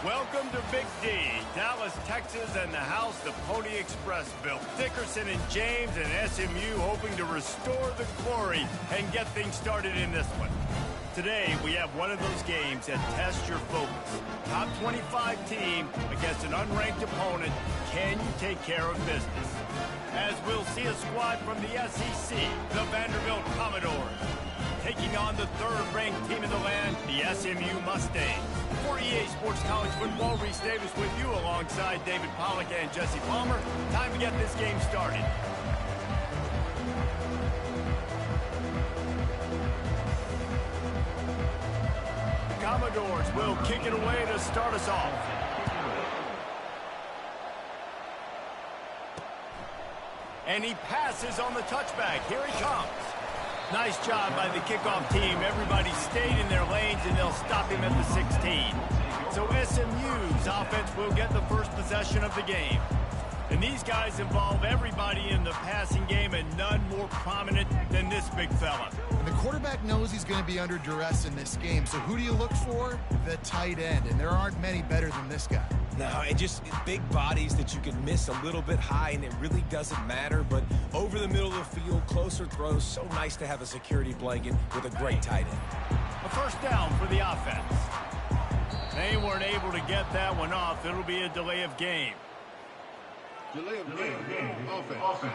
Welcome to Big D, Dallas, Texas, and the house the Pony Express built. Dickerson and James and SMU hoping to restore the glory and get things started in this one. Today, we have one of those games that tests your focus. Top 25 team against an unranked opponent. Can you take care of business? As we'll see a squad from the SEC, the Vanderbilt Commodores, taking on the third-ranked team in the land, the SMU Mustangs. For EA Sports College Football, Reese Davis with you alongside David Pollack and Jesse Palmer. Time to get this game started. The Commodores will kick it away to start us off. And he passes on the touchback. Here he comes. Nice job by the kickoff team. Everybody stayed in their lanes, and they'll stop him at the 16. So SMU's offense will get the first possession of the game. And these guys involve everybody in the passing game, and none more prominent than this big fella. And the quarterback knows he's going to be under duress in this game. So who do you look for? The tight end. And there aren't many better than this guy. No, it just big bodies that you can miss a little bit high, and it really doesn't matter. But over the middle of the field, closer throws, so nice to have a security blanket with a great tight end. A first down for the offense. They weren't able to get that one off. It'll be a delay of game. Delay of game. Offense.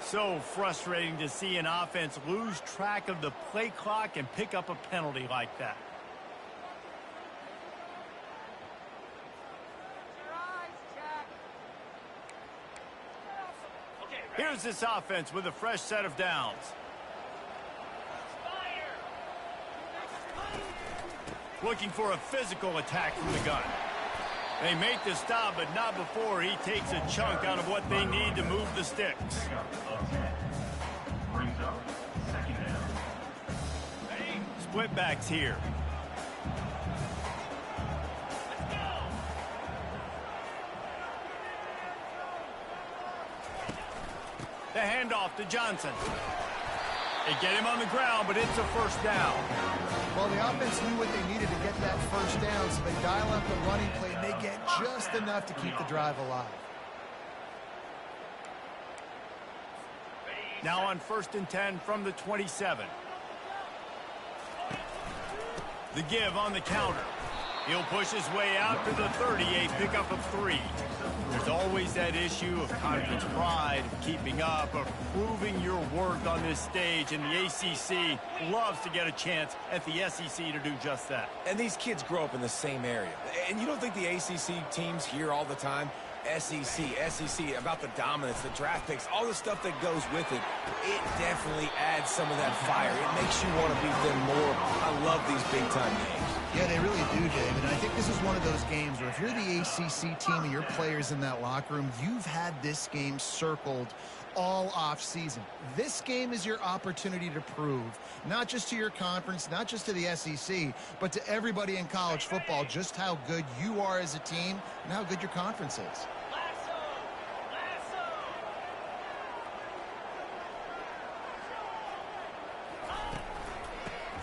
So frustrating to see an offense lose track of the play clock and pick up a penalty like that. Here's this offense with a fresh set of downs. Looking for a physical attack from the gun. They make the stop, but not before he takes a chunk out of what they need to move the sticks. Split backs here. The handoff to Johnson. They get him on the ground, but it's a first down. Well, the offense knew what they needed to get that first down, so they dial up the running play, and they get just enough to keep the drive alive. Now on 1st and 10 from the 27. The give on the counter. He'll push his way out to the 30, a pickup of 3. There's always that issue of conference pride, of keeping up, of proving your worth on this stage, and the ACC loves to get a chance at the SEC to do just that. And these kids grow up in the same area. And you don't think the ACC teams hear all the time, SEC, about the dominance, the draft picks, all the stuff that goes with it. It definitely adds some of that fire. It makes you want to beat them more. I love these big-time games. Yeah, they really do, David. And I think this is one of those games where if you're the ACC team and your players in that locker room, you've had this game circled all off season. This game is your opportunity to prove, not just to your conference, not just to the SEC, but to everybody in college football, just how good you are as a team and how good your conference is.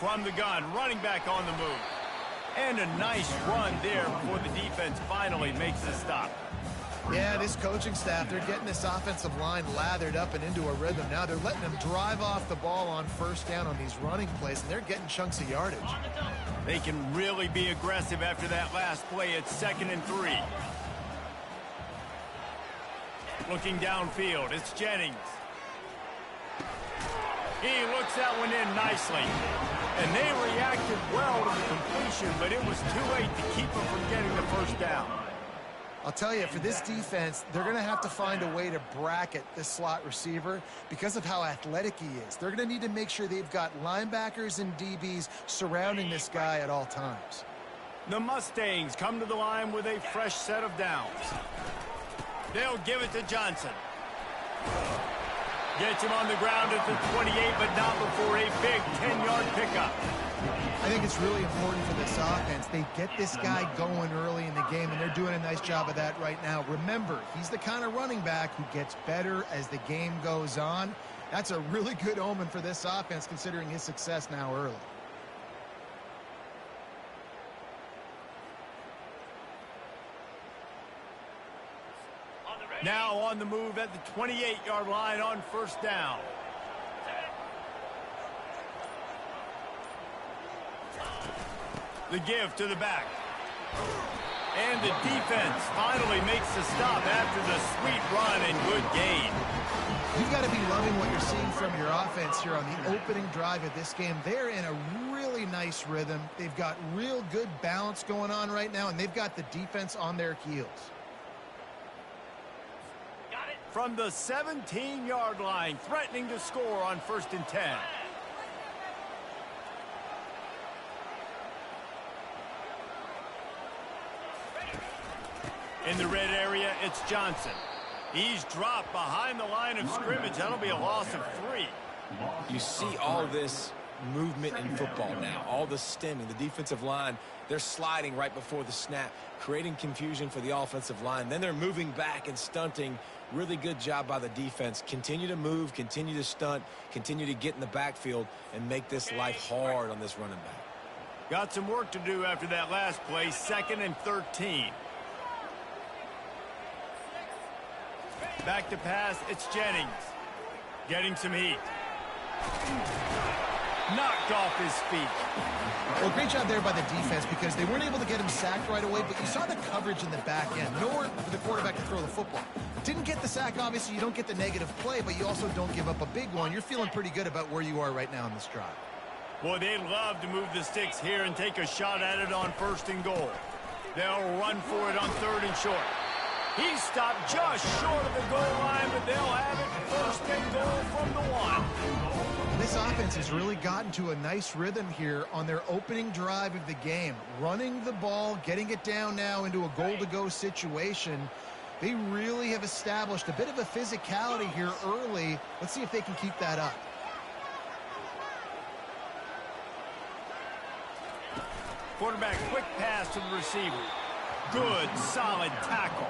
From the gun, running back on the move. And a nice run there before the defense finally makes the stop. Yeah, this coaching staff, they're getting this offensive line lathered up and into a rhythm. Now they're letting them drive off the ball on first down on these running plays, and they're getting chunks of yardage. They can really be aggressive after that last play. It's 2nd and 3. Looking downfield, it's Jennings. He looks that one in nicely. And they reacted well to the completion, but it was too late to keep them from getting the first down. I'll tell you, for this defense, they're going to have to find a way to bracket this slot receiver because of how athletic he is. They're going to need to make sure they've got linebackers and DBs surrounding this guy at all times. The Mustangs come to the line with a fresh set of downs. They'll give it to Johnson. Gets him on the ground at the 28, but not before a big 10-yard pickup. I think it's really important for this offense. They get this guy going early in the game, and they're doing a nice job of that right now. Remember, he's the kind of running back who gets better as the game goes on. That's a really good omen for this offense, considering his success now early. Now on the move at the 28-yard line on first down. The give to the back. And the defense finally makes the stop after the sweet run and good gain. You've got to be loving what you're seeing from your offense here on the opening drive of this game. They're in a really nice rhythm. They've got real good balance going on right now, and they've got the defense on their heels. From the 17-yard line, threatening to score on 1st and 10. In the red area, it's Johnson. He's dropped behind the line of scrimmage. That'll be a loss of 3. You see all this movement in football now, all the stemming, the defensive line, they're sliding right before the snap, creating confusion for the offensive line. Then they're moving back and stunting. Really good job by the defense. Continue to move, continue to stunt, continue to get in the backfield and make this life hard on this running back. Got some work to do after that last play, 2nd and 13. Back to pass, it's Jennings. Getting some heat. Knocked off his feet. Well, great job there by the defense because they weren't able to get him sacked right away, but you saw the coverage in the back end. Nowhere for the quarterback to throw the football. Didn't get the sack, obviously. You don't get the negative play, but you also don't give up a big one. You're feeling pretty good about where you are right now in this drive. Boy, they'd love to move the sticks here and take a shot at it on 1st and goal. They'll run for it on 3rd and short. He stopped just short of the goal line, but they'll have it 1st and goal from the 1. This offense has really gotten to a nice rhythm here on their opening drive of the game. Running the ball, getting it down now into a goal-to-go situation. They really have established a bit of a physicality here early. Let's see if they can keep that up. Quarterback, quick pass to the receiver. Good, solid tackle.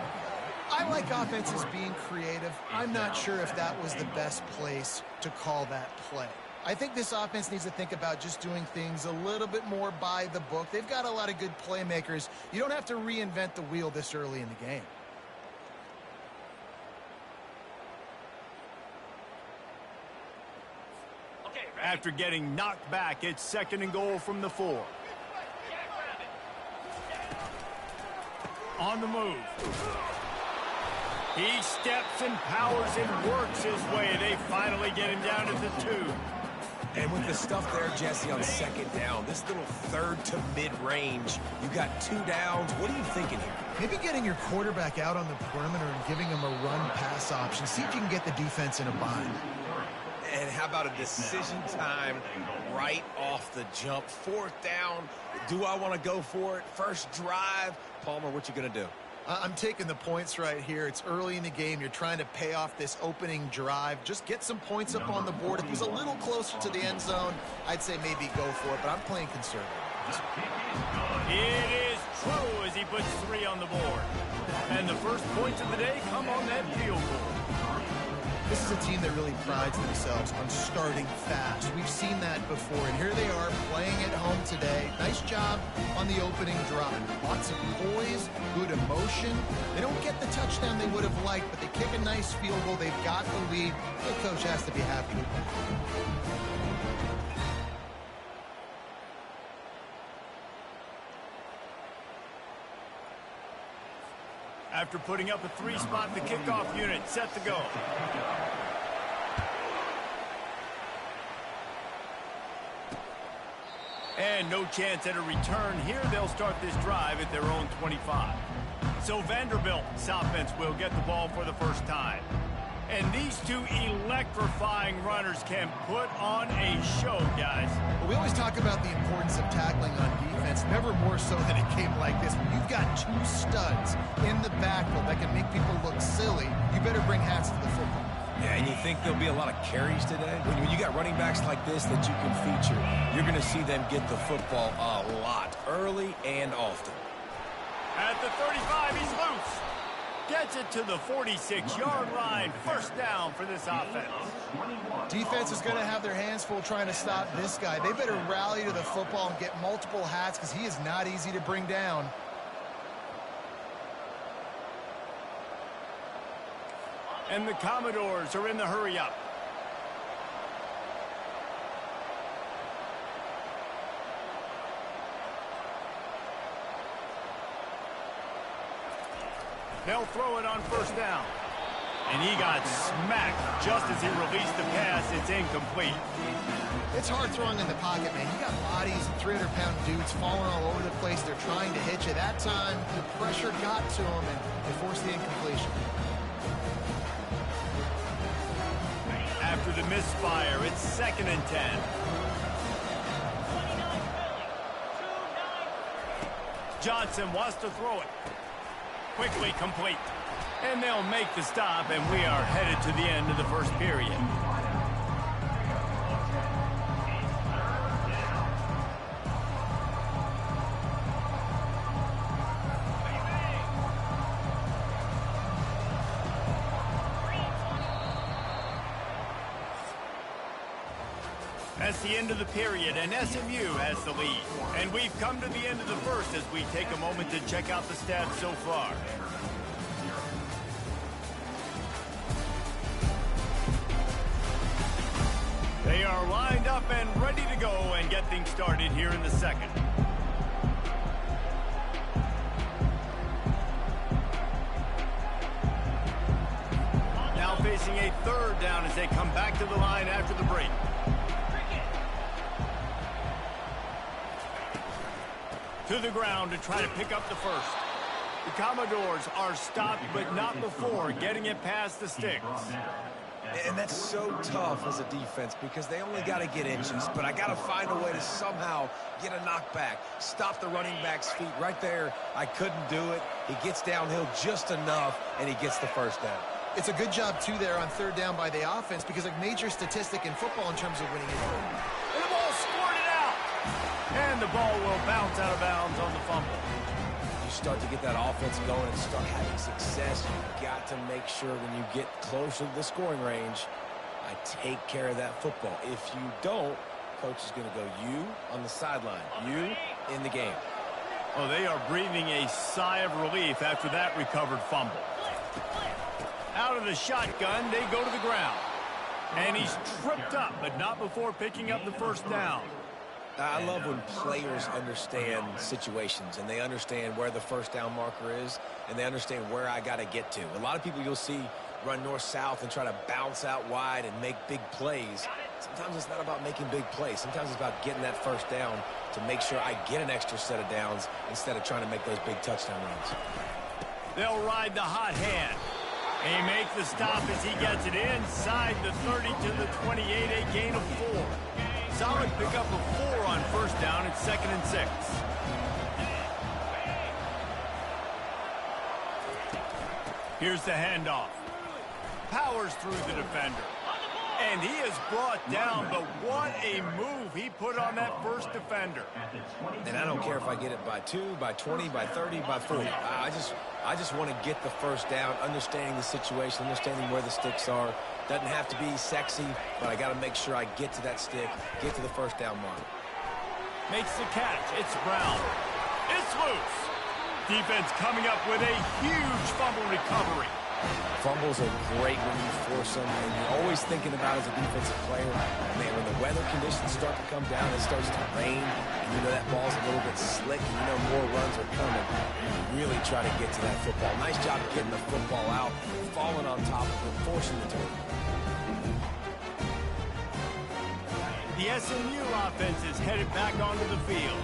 I like offenses being creative. I'm not sure if that was the best place to call that play. I think this offense needs to think about just doing things a little bit more by the book. They've got a lot of good playmakers. You don't have to reinvent the wheel this early in the game. After getting knocked back, it's 2nd and goal from the 4. On the move. He steps and powers and works his way. They finally get him down to the 2. And with the stuff there, Jesse, on 2nd down, this little 3rd to mid-range, you got 2 downs. What are you thinking here? Maybe getting your quarterback out on the perimeter and giving him a run-pass option. See if you can get the defense in a bind. And how about a decision time right off the jump? 4th down. Do I want to go for it? First drive. Palmer, what you going to do? I'm taking the points right here. It's early in the game. You're trying to pay off this opening drive. Just get some points up on the board. If it was a little closer to the end zone, I'd say maybe go for it, but I'm playing conservative. It is true as he puts 3 on the board. And the first points of the day come on that field goal. This is a team that really prides themselves on starting fast. We've seen that before, and here they are playing at home today. Nice job on the opening drive. Lots of poise, good emotion. They don't get the touchdown they would have liked, but they kick a nice field goal. They've got the lead. The coach has to be happy with that. After putting up a 3-spot, the kickoff unit set to go. And no chance at a return here. They'll start this drive at their own 25. So Vanderbilt's offense will get the ball for the first time. And these two electrifying runners can put on a show, guys. Well, we always talk about the importance of tackling on defense, never more so than a game like this. When you've got 2 studs in the backfield that can make people look silly, you better bring hats to the football. Yeah, and you think there'll be a lot of carries today? When you got running backs like this that you can feature, you're going to see them get the football a lot, early and often. At the 35, he's loose. Gets it to the 46-yard line. First down for this offense. Defense is going to have their hands full trying to stop this guy. They better rally to the football and get multiple hats because he is not easy to bring down. And the Commodores are in the hurry-up. They'll throw it on first down. And he got smacked just as he released the pass. It's incomplete. It's hard throwing in the pocket, man. You got bodies, 300-pound dudes falling all over the place. They're trying to hit you. That time, the pressure got to him, and they forced the incompletion. After the misfire, it's 2nd and 10. Johnson wants to throw it. Quickly complete. And they'll make the stop, and we are headed to the end of the first period. That's the end of the period, and SMU has the lead. And we've come to the end of the first as we take a moment to check out the stats so far. They are lined up and ready to go and get things started here in the second. Now facing a 3rd down as they come back to the line after the break. To the ground to try to pick up the first. The Commodores are stopped, but not before getting it past the sticks. And that's so tough as a defense because they only got to get inches, but I got to find a way to somehow get a knockback, stop the running back's feet right there. I couldn't do it. He gets downhill just enough, and he gets the first down. It's a good job, too, there on 3rd down by the offense because a major statistic in football in terms of winning it. And the ball squirted out. And the ball will bounce out of bounds on the fumble. You start to get that offense going and start having success, you've got to make sure when you get closer to the scoring range, I take care of that football. If you don't, coach is going to go, you on the sideline, you in the game. Well, they are breathing a sigh of relief after that recovered fumble. Out of the shotgun, they go to the ground. And he's tripped up, but not before picking up the first down. I love when players understand situations and they understand where the first down marker is and they understand where I got to get to. A lot of people you'll see run north-south and try to bounce out wide and make big plays. Sometimes it's not about making big plays. Sometimes it's about getting that first down to make sure I get an extra set of downs instead of trying to make those big touchdown runs. They'll ride the hot hand. He makes the stop as he gets it inside the 30 to the 28, a gain of 4. Solid pickup of 4 on first down. It's 2nd and 6. Here's the handoff. Powers through the defender. And he is brought down, but what a move he put on that first defender. And I don't care if I get it by 2, by 20, by 30, by 40. I just want to get the first down, understanding the situation, understanding where the sticks are. Doesn't have to be sexy, but I got to make sure I get to that stick, get to the first down mark. Makes the catch. It's Brown. It's loose. Defense coming up with a huge fumble recovery. Fumbles are great when you force them, and you're always thinking about as a defensive player, man, when the weather conditions start to come down, it starts to rain, and you know that ball's a little bit slick, and you know more runs are coming. You really try to get to that football. Nice job getting the football out, falling on top of it, forcing the turn. The SMU offense is headed back onto the field.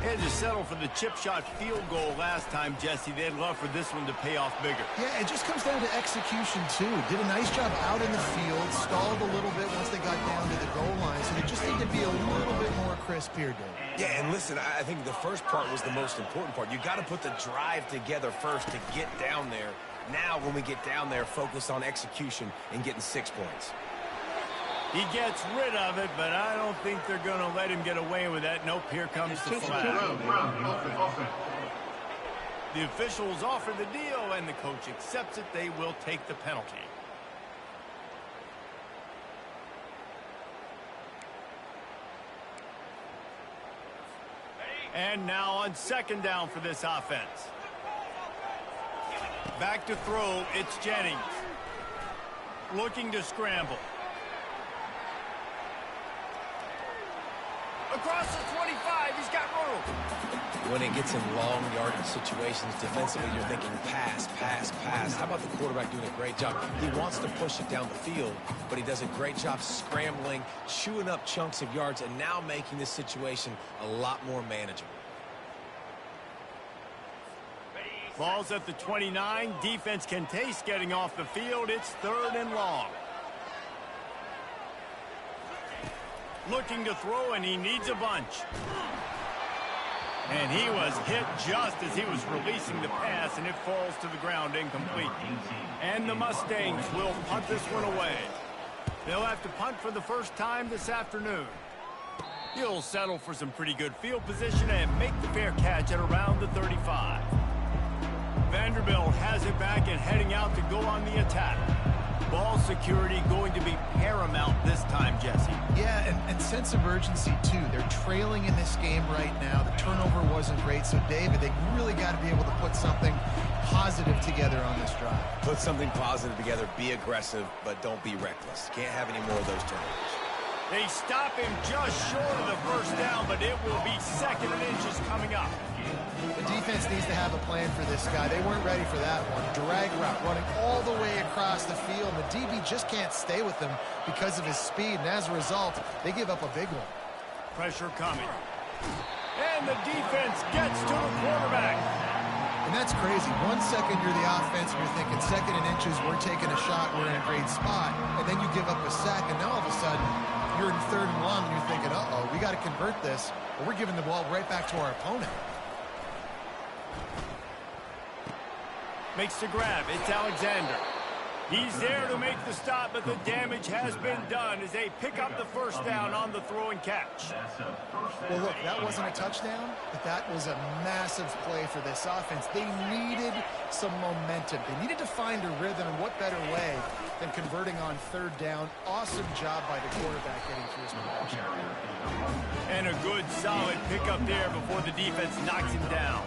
They had to settle for the chip shot field goal last time, Jesse. They'd love for this one to pay off bigger. Yeah, it just comes down to execution, too. Did a nice job out in the field, stalled a little bit once they got down to the goal line, so they just need to be a little bit more crisp here, Dave. Yeah, and listen, I think the first part was the most important part. You got to put the drive together first to get down there. Now, when we get down there, focus on execution and getting 6 points. He gets rid of it, but I don't think they're going to let him get away with that. Nope, here comes the flag. The officials offer the deal, and the coach accepts it. They will take the penalty. And now on 2nd down for this offense. Back to throw, it's Jennings. looking to scramble. Across the 25, he's got room. When it gets in long yardage situations, defensively, you're thinking pass, pass, pass. How about the quarterback doing a great job? He wants to push it down the field, but he does a great job scrambling, chewing up chunks of yards, and now making this situation a lot more manageable. Ball's at the 29. Defense can taste getting off the field. It's 3rd and long. Looking to throw, and he needs a bunch. And he was hit just as he was releasing the pass, and it falls to the ground incomplete. And the Mustangs will punt this one away. They'll have to punt for the first time this afternoon. He'll settle for some pretty good field position and make the fair catch at around the 35. Vanderbilt has it back and heading out to go on the attack. Ball security going to be paramount this time, Jesse. Yeah, and sense of urgency, too. They're trailing in this game right now. The turnover wasn't great, so, David, they really got to be able to put something positive together on this drive. Put something positive together, be aggressive, but don't be reckless. Can't have any more of those turnovers. They stop him just short of the first down, but it will be 2nd and inches coming up. The defense needs to have a plan for this guy. They weren't ready for that one. Drag route running all the way across the field. The DB just can't stay with him because of his speed, and as a result, they give up a big one. Pressure coming. And the defense gets to the quarterback. And that's crazy. 1 second you're the offense, and you're thinking 2nd and inches, we're taking a shot, we're in a great spot. And then you give up a sack, and now all of a sudden, you're in 3rd and long, and you're thinking, uh-oh, we got to convert this, or we're giving the ball right back to our opponent. Makes the grab. It's Alexander. He's there to make the stop, but the damage has been done as they pick up the first down on the throw and catch. Well, look, that wasn't a touchdown, but that was a massive play for this offense. They needed some momentum. They needed to find a rhythm, and what better way than converting on 3rd down. Awesome job by the quarterback getting through his progression. And a good, solid pickup there before the defense knocks him down.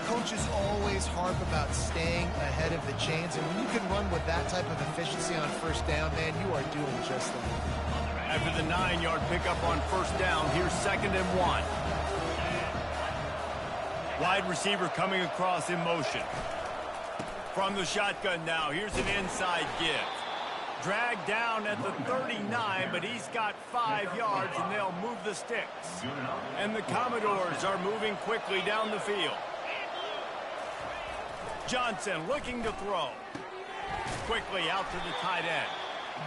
Coaches always harp about staying ahead of the chains, and when you can run with that type of efficiency on 1st down, man, you are doing just that. After the 9-yard pickup on 1st down, here's 2nd and 1. Wide receiver coming across in motion. From the shotgun now, here's an inside give. Dragged down at the 39, but he's got 5 yards, and they'll move the sticks. And the Commodores are moving quickly down the field. Johnson looking to throw. Quickly out to the tight end.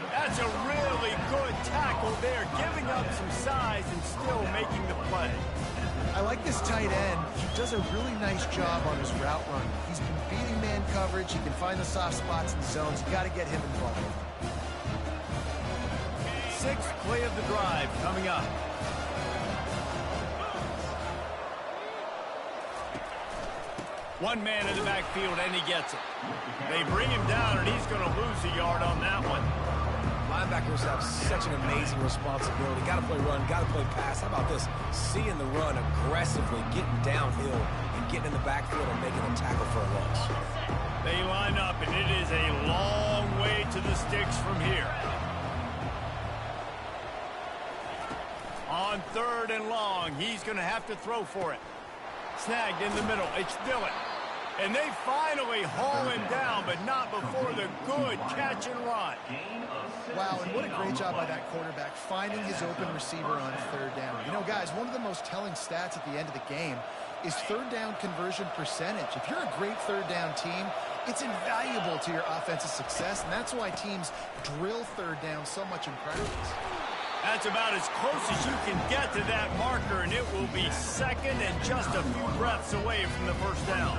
That's a really good tackle there, giving up some size and still making the play. I like this tight end. He does a really nice job on his route running. He's been beating man coverage. He can find the soft spots in zones. You got to get him involved. 6th play of the drive coming up. One man in the backfield, and he gets it. They bring him down, and he's going to lose a yard on that one. Linebackers have such an amazing responsibility. Got to play run, got to play pass. How about this? Seeing the run aggressively, getting downhill, and getting in the backfield and making a tackle for a loss. They line up, and it is a long way to the sticks from here. On 3rd and long, he's going to have to throw for it. Snagged in the middle. It's Dillon. And they finally haul him down, but not before the good catch and run. Wow, and what a great job by that quarterback, finding his open receiver on 3rd down. You know, guys, one of the most telling stats at the end of the game is 3rd down conversion percentage. If you're a great 3rd down team, it's invaluable to your offensive success, and that's why teams drill 3rd down so much in practice. That's about as close as you can get to that marker, and it will be 2nd and just a few breaths away from the first down.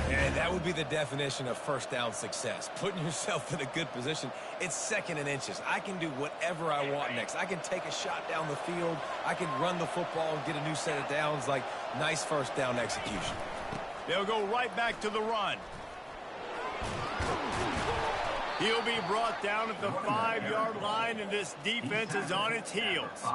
And that would be the definition of 1st down success. Putting yourself in a good position. It's 2nd and inches. I can do whatever I want next. I can take a shot down the field. I can run the football and get a new set of downs. Like, nice 1st down execution. They'll go right back to the run. He'll be brought down at the 5-yard line, and this defense is on its heels.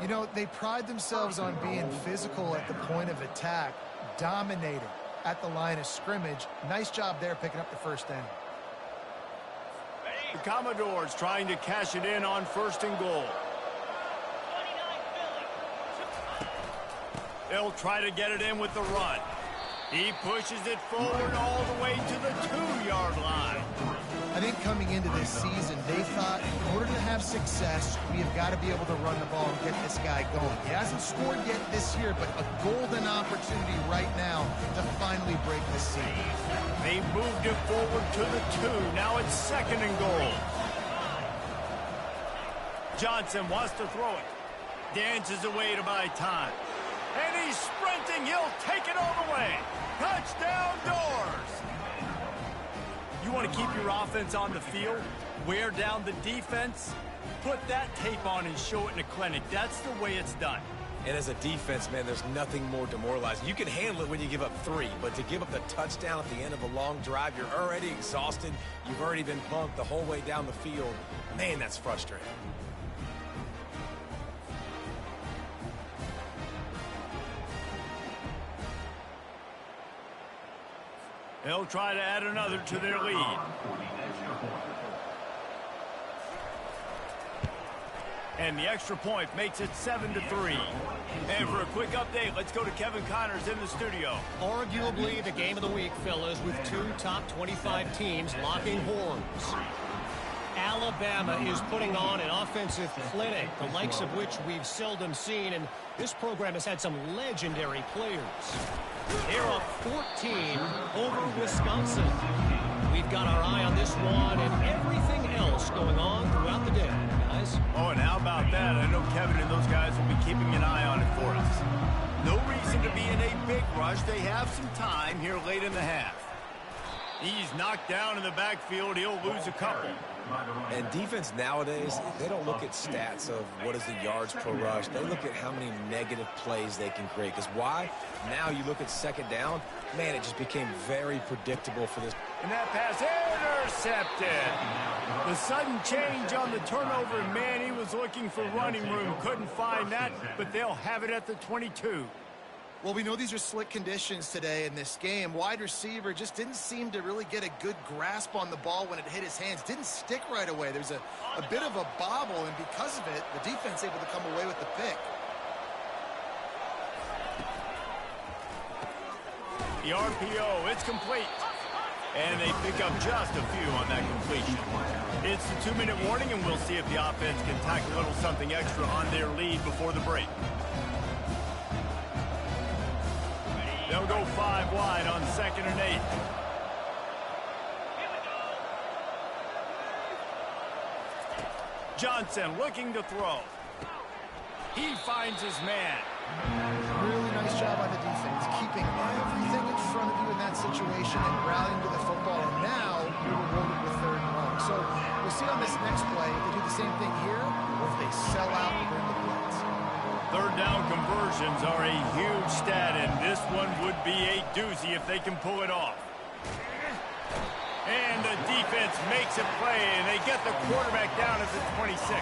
You know, they pride themselves on being physical at the point of attack, dominating at the line of scrimmage. Nice job there picking up the 1st down. The Commodores trying to cash it in on 1st and goal. They'll try to get it in with the run. He pushes it forward all the way to the 2-yard line. I think coming into this season, they thought in order to have success, we have got to be able to run the ball and get this guy going. He hasn't scored yet this year, but a golden opportunity right now to finally break the seal. They moved it forward to the 2. Now it's 2nd and goal. Johnson wants to throw it. Dances away to buy time. And he's sprinting. He'll take it all the way. Touchdown, Doors. You want to keep your offense on the field? Wear down the defense? Put that tape on and show it in a clinic. That's the way it's done. And as a defense, man, there's nothing more demoralizing. You can handle it when you give up 3, but to give up the touchdown at the end of a long drive, you're already exhausted. You've already been punked the whole way down the field. Man, that's frustrating. They'll try to add another to their lead. And the extra point makes it 7-3. And for a quick update, let's go to Kevin Connors in the studio. Arguably the game of the week, fellas, with 2 top 25 teams locking horns. Alabama is putting on an offensive clinic, the likes of which we've seldom seen, and this program has had some legendary players. They're up 14 over Wisconsin. We've got our eye on this one and everything else going on throughout the day, guys. Oh, and how about that? I know Kevin and those guys will be keeping an eye on it for us. No reason to be in a big rush. They have some time here late in the half. He's knocked down in the backfield. He'll lose a couple. And defense nowadays, they don't look at stats of what is the yards per rush. They look at how many negative plays they can create. Because why? Now you look at 2nd down, man, it just became very predictable for this. And that pass intercepted. The sudden change on the turnover, man, he was looking for running room. Couldn't find that, but they'll have it at the 22. Well, we know these are slick conditions today in this game. Wide receiver just didn't seem to really get a good grasp on the ball when it hit his hands. Didn't stick right away. There's a bit of a bobble, and because of it, the defense able to come away with the pick. The RPO, it's complete. And they pick up just a few on that completion. It's the 2-minute warning, and we'll see if the offense can tack a little something extra on their lead before the break. They'll go 5 wide on 2nd and 8. Johnson looking to throw. He finds his man. Really nice job by the defense, keeping everything in front of you in that situation and rallying to the football. And now you're rewarded with 3rd and long. So we'll see on this next play if they do the same thing here or if they sell out and bring the blitz. 3rd down conversions are a huge stat, and this one would be a doozy if they can pull it off. And the defense makes a play, and they get the quarterback down at the 26.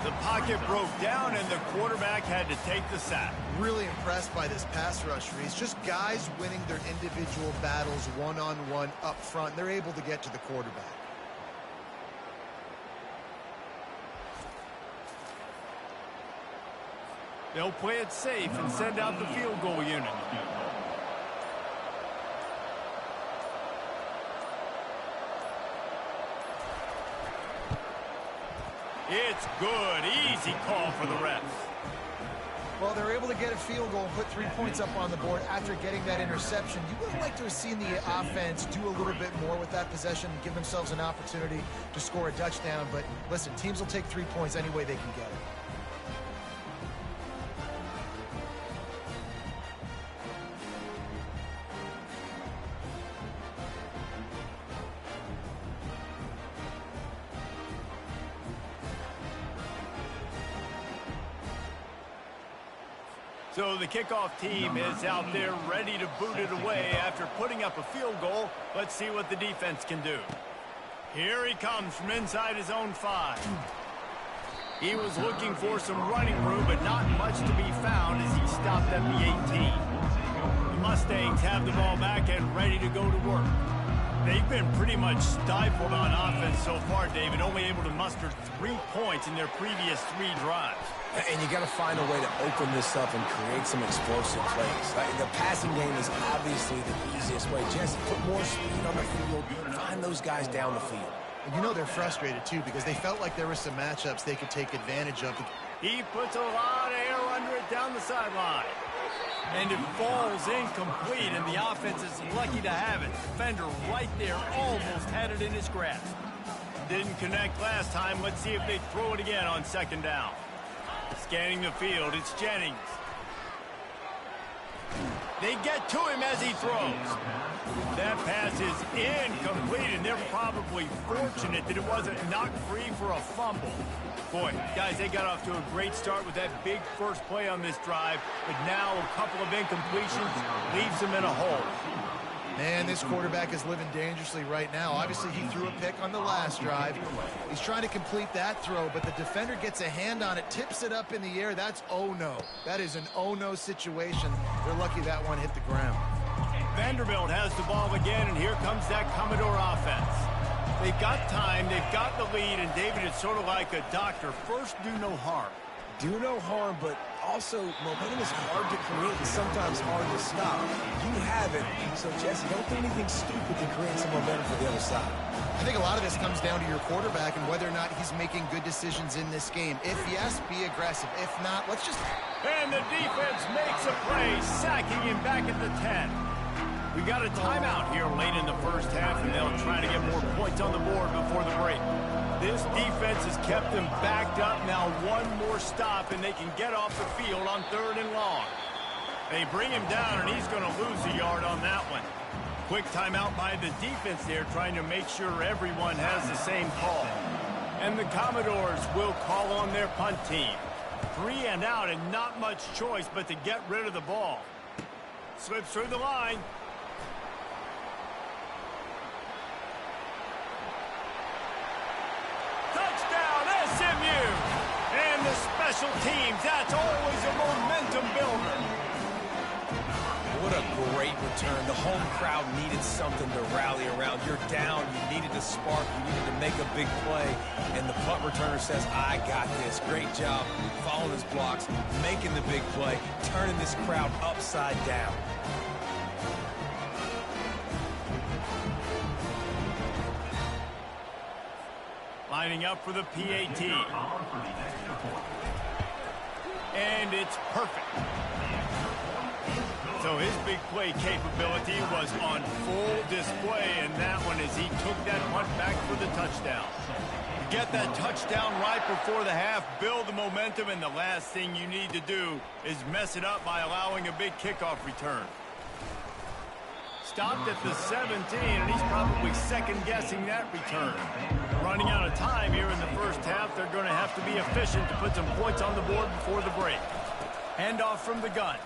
The pocket broke down, and the quarterback had to take the sack. Really impressed by this pass rush, Reese. Just guys winning their individual battles one-on-one up front. They're able to get to the quarterback. They'll play it safe and send out the field goal unit. It's good. Easy call for the refs. Well, they're able to get a field goal and put 3 points up on the board after getting that interception. You would have liked to have seen the offense do a little bit more with that possession and give themselves an opportunity to score a touchdown. But listen, teams will take 3 points any way they can get it. So the kickoff team is out there ready to boot it away after putting up a field goal. Let's see what the defense can do. Here he comes from inside his own 5. He was looking for some running room, but not much to be found as he stopped at the 18. The Mustangs have the ball back and ready to go to work. They've been pretty much stifled on offense so far, David, only able to muster 3 points in their previous 3 drives. And you got to find a way to open this up and create some explosive plays. The passing game is obviously the easiest way. Jesse, put more speed on the field, find those guys down the field. And you know they're frustrated, too, because they felt like there were some matchups they could take advantage of. He puts a lot of air under it down the sideline. And it falls incomplete, and the offense is lucky to have it. Defender right there, almost had it in his grasp. Didn't connect last time. Let's see if they throw it again on 2nd down. Scanning the field, it's Jennings. They get to him as he throws. That pass is incomplete, and they're probably fortunate that it wasn't knocked free for a fumble. Boy, guys, they got off to a great start with that big first play on this drive, but now a couple of incompletions leaves them in a hole. Man, this quarterback is living dangerously right now. Obviously, he threw a pick on the last drive. He's trying to complete that throw, but the defender gets a hand on it, tips it up in the air. That's oh-no. That is an oh-no situation. They're lucky that one hit the ground. Vanderbilt has the ball again, and here comes that Commodore offense. They've got time, they've got the lead, and David, it's sort of like a doctor. First, do no harm. Do no harm, but also momentum is hard to create and sometimes hard to stop. You have it, so Jesse, don't do anything stupid to create some momentum for the other side. I think a lot of this comes down to your quarterback and whether or not he's making good decisions in this game. If yes, be aggressive. If not, let's just... And the defense makes a play, sacking him back at the 10. We got a timeout here late in the first half, and they'll try to get more points on the board before the break. This defense has kept them backed up. Now one more stop, and they can get off the field on 3rd and long. They bring him down, and he's going to lose a yard on that one. Quick timeout by the defense there, trying to make sure everyone has the same call. And the Commodores will call on their punt team. 3 and out, and not much choice but to get rid of the ball. Slips through the line. Touchdown, SMU! And the special teams, that's always a momentum builder. What a great return. The home crowd needed something to rally around. You're down, you needed a spark, you needed to make a big play, and the punt returner says, I got this. Great job following his blocks, making the big play, turning this crowd upside down. Lining up for the PAT. And it's perfect. So his big play capability was on full display, and that one as he took that punt back for the touchdown. You get that touchdown right before the half, build the momentum, and the last thing you need to do is mess it up by allowing a big kickoff return. Stopped at the 17, and he's probably second-guessing that return. Running out of time here in the first half, they're going to have to be efficient to put some points on the board before the break. Handoff from the gun.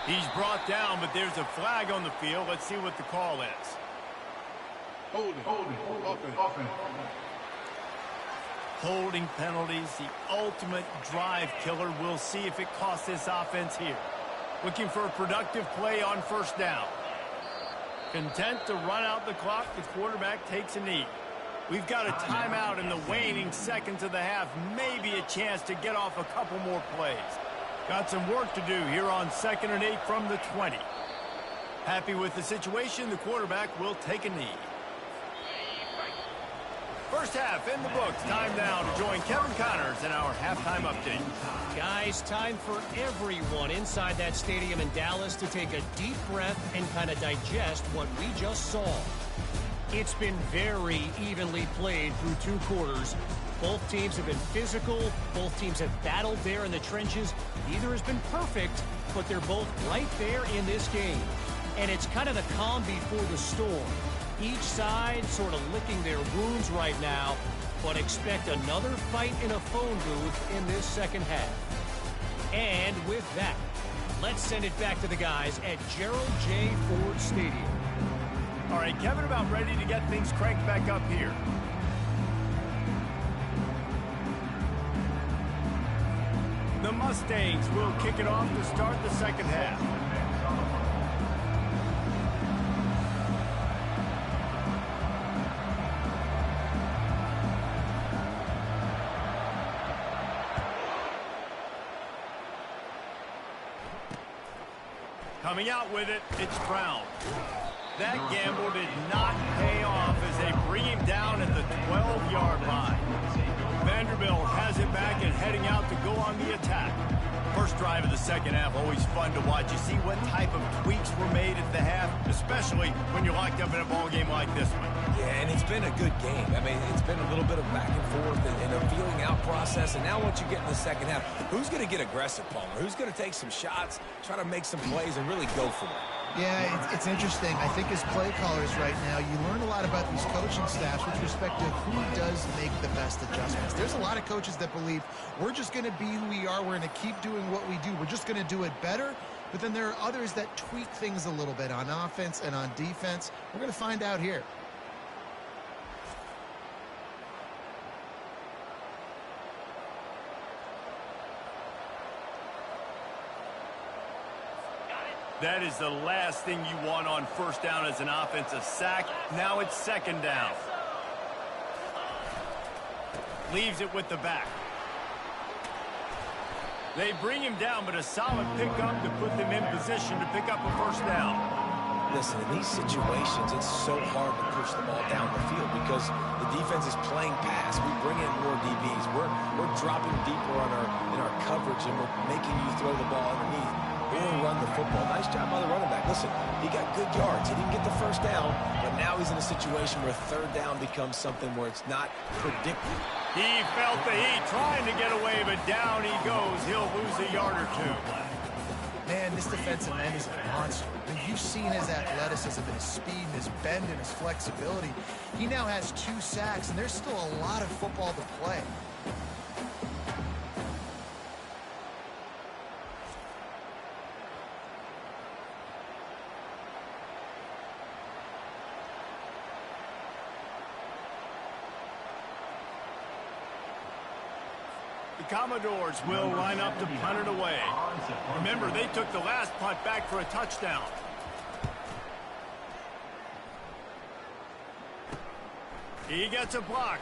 He's brought down, but there's a flag on the field. Let's see what the call is. Holding, offense. Holding penalties, the ultimate drive killer. We'll see if it costs this offense here. Looking for a productive play on 1st down. Content to run out the clock, the quarterback takes a knee. We've got a timeout in the waning seconds of the half. Maybe a chance to get off a couple more plays. Got some work to do here on 2nd and 8 from the 20. Happy with the situation, the quarterback will take a knee. First half in the books. Time now to join Kevin Connors in our halftime update. Guys, time for everyone inside that stadium in Dallas to take a deep breath and kind of digest what we just saw. It's been very evenly played through 2 quarters. Both teams have been physical. Both teams have battled there in the trenches. Neither has been perfect, but they're both right there in this game. And it's kind of the calm before the storm. Each side sort of licking their wounds right now, but expect another fight in a phone booth in this second half. And with that, let's send it back to the guys at Gerald J. Ford Stadium. All right, Kevin, about ready to get things cranked back up here. The Mustangs will kick it off to start the second half. Coming out with it, it's Brown. That gamble did not pay off as they bring him down at the 12-yard line. Vanderbilt has it back and heading out to go on the attack. First drive of the second half, always fun to watch. You see what type of tweaks were made at the half, especially when you're locked up in a ball game like this one. Yeah, and it's been a good game. I mean, it's been a little bit of back and forth and a feeling out process. And now once you get in the second half, who's going to get aggressive, Palmer? Who's going to take some shots, try to make some plays, and really go for it? Yeah, it's interesting. I think as play callers right now, you learn a lot about these coaching staffs with respect to who does make the best adjustments. There's a lot of coaches that believe we're just going to be who we are. We're going to keep doing what we do. We're just going to do it better. But then there are others that tweak things a little bit on offense and on defense. We're going to find out here. That is the last thing you want on first down as an offensive sack. Now it's second down. Leaves it with the back. They bring him down, but a solid pickup to put them in position to pick up a first down. Listen, in these situations, it's so hard to push the ball down the field because the defense is playing pass. We bring in more DBs. We're dropping deeper in our coverage, and we're making you throw the ball underneath or run the football. Nice job by the running back. Listen, he got good yards. He didn't get the first down, but now he's in a situation where third down becomes something where it's not predicted. He felt the heat trying to get away, but down he goes. He'll lose a yard or two. Man, this defensive end is a monster. I mean, you've seen his athleticism and his speed and his bend and his flexibility. He now has 2 sacks, and there's still a lot of football to play. The Commodores will line up to punt it away. Remember, they took the last punt back for a touchdown. He gets a block.